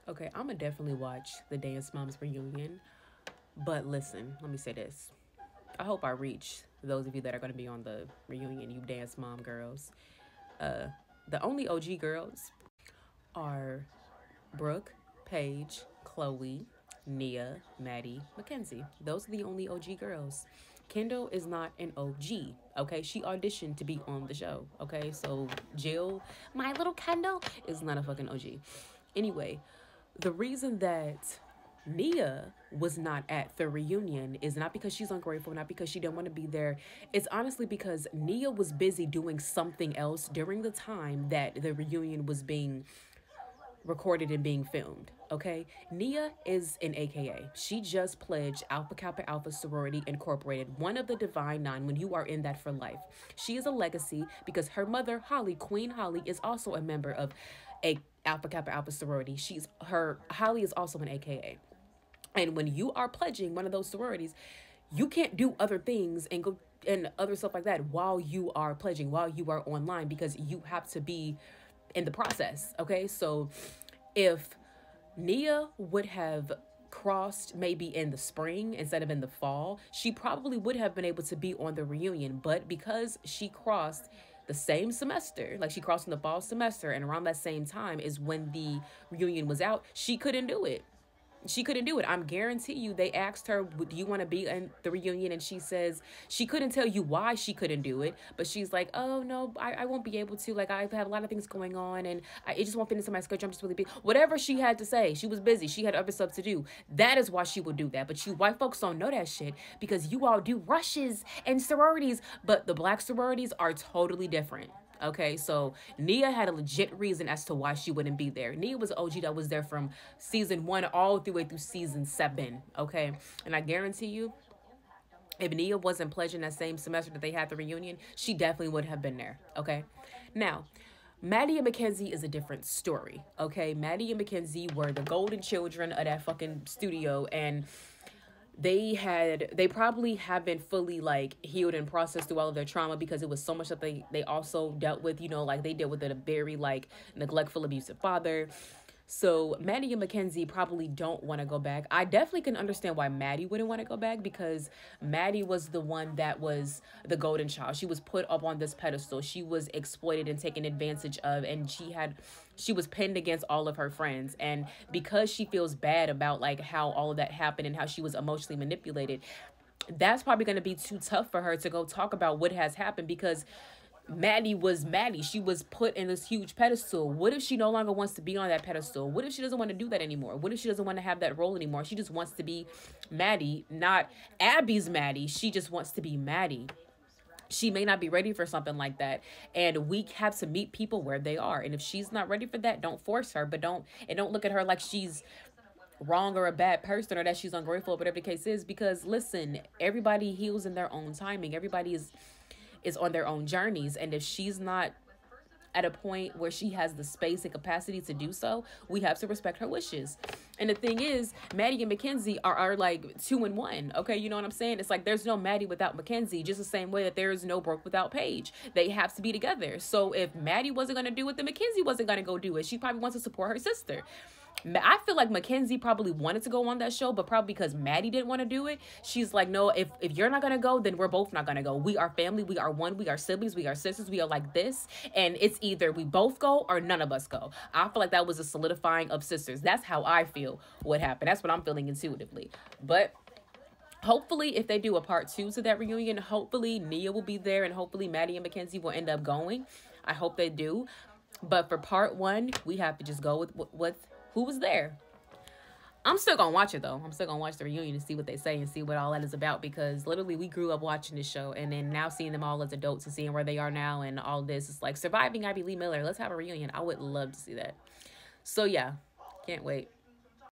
Okay, I'm gonna definitely watch the Dance Moms reunion. But listen, let me say this. I hope I reach those of you that are gonna be on the reunion, you Dance Mom girls. Uh, the only OG girls are Brooke, Paige, Chloe, Nia, Maddie, Mackenzie. Those are the only OG girls. Kendall is not an OG. Okay, she auditioned to be on the show. Okay, so Jill, my little Kendall, is not a fucking OG. Anyway, the reason that Nia was not at the reunion is not because she's ungrateful, not because she didn't want to be there. It's honestly because Nia was busy doing something else during the time that the reunion was being recorded and being filmed. Okay, Nia is an AKA. She just pledged Alpha Kappa Alpha Sorority Incorporated, one of the Divine Nine, when you are in that for life. She is a legacy because her mother, Holly, Queen Holly, is also a member of a Alpha Kappa Alpha sorority. Holly is also an AKA. And when you are pledging one of those sororities, you can't do other things and go and other stuff like that while you are pledging, while you are online, because you have to be in the process. Okay, so if Nia would have crossed maybe in the spring instead of in the fall, she probably would have been able to be on the reunion. But because she crossed the same semester, like she crossed in the fall semester, and around that same time is when the reunion was out, she couldn't do it. She couldn't do it. I'm guarantee you they asked her, do you want to be in the reunion? And she says she couldn't tell you why she couldn't do it, but she's like, oh no, I won't be able to. Like, I have a lot of things going on and it just won't fit into my schedule. I'm just really busy. Whatever she had to say, she was busy. She had other stuff to do. That is why she would do that. But you white folks don't know that shit because you all do rushes and sororities, but the black sororities are totally different. Okay, so Nia had a legit reason as to why she wouldn't be there. Nia was an OG that was there from season 1 all the way through season 7. Okay, and I guarantee you, if Nia wasn't pledging that same semester that they had the reunion, she definitely would have been there. Okay, now Maddie and Mackenzie is a different story. Okay, Maddie and Mackenzie were the golden children of that fucking studio, and they probably haven't fully like healed and processed through all of their trauma because it was so much that they also dealt with, you know, like they dealt with a very like neglectful, abusive father. So Maddie and Mackenzie probably don't want to go back. I definitely can understand why Maddie wouldn't want to go back because Maddie was the one that was the golden child. She was put up on this pedestal. She was exploited and taken advantage of, and she was pinned against all of her friends. And because she feels bad about like how all of that happened and how she was emotionally manipulated, that's probably going to be too tough for her to go talk about what has happened because Maddie was Maddie. She was put in this huge pedestal. What if she no longer wants to be on that pedestal? What if she doesn't want to do that anymore? What if she doesn't want to have that role anymore? She just wants to be Maddie, not Abby's Maddie. She just wants to be Maddie. She may not be ready for something like that, and we have to meet people where they are. And if she's not ready for that, don't force her, but don't look at her like she's wrong or a bad person or that she's ungrateful, whatever the case is, because listen, everybody heals in their own timing. Everybody is on their own journeys, and if she's not at a point where she has the space and capacity to do so, we have to respect her wishes. And the thing is, Maddie and Mackenzie are like 2 in 1. Okay, you know what I'm saying? It's like there's no Maddie without Mackenzie, just the same way that there is no Brooke without Paige. They have to be together. So if Maddie wasn't gonna do it, then Mackenzie wasn't gonna go do it. She probably wants to support her sister. I feel like Mackenzie probably wanted to go on that show, but probably because Maddie didn't want to do it, she's like, no, if you're not going to go, then we're both not going to go. We are family. We are one. We are siblings. We are sisters. We are like this. And it's either we both go or none of us go. I feel like that was a solidifying of sisters. That's how I feel what happened. That's what I'm feeling intuitively. But hopefully, if they do a part 2 to that reunion, hopefully Nia will be there and hopefully Maddie and Mackenzie will end up going. I hope they do. But for part 1, we have to just go with who was there. I'm still gonna watch it though. I'm still gonna watch the reunion and see what they say and see what all that is about, because literally we grew up watching this show, and then now seeing them all as adults and seeing where they are now and all this, it's like surviving Ivy Lee Miller. Let's have a reunion. I would love to see that. So yeah, can't wait.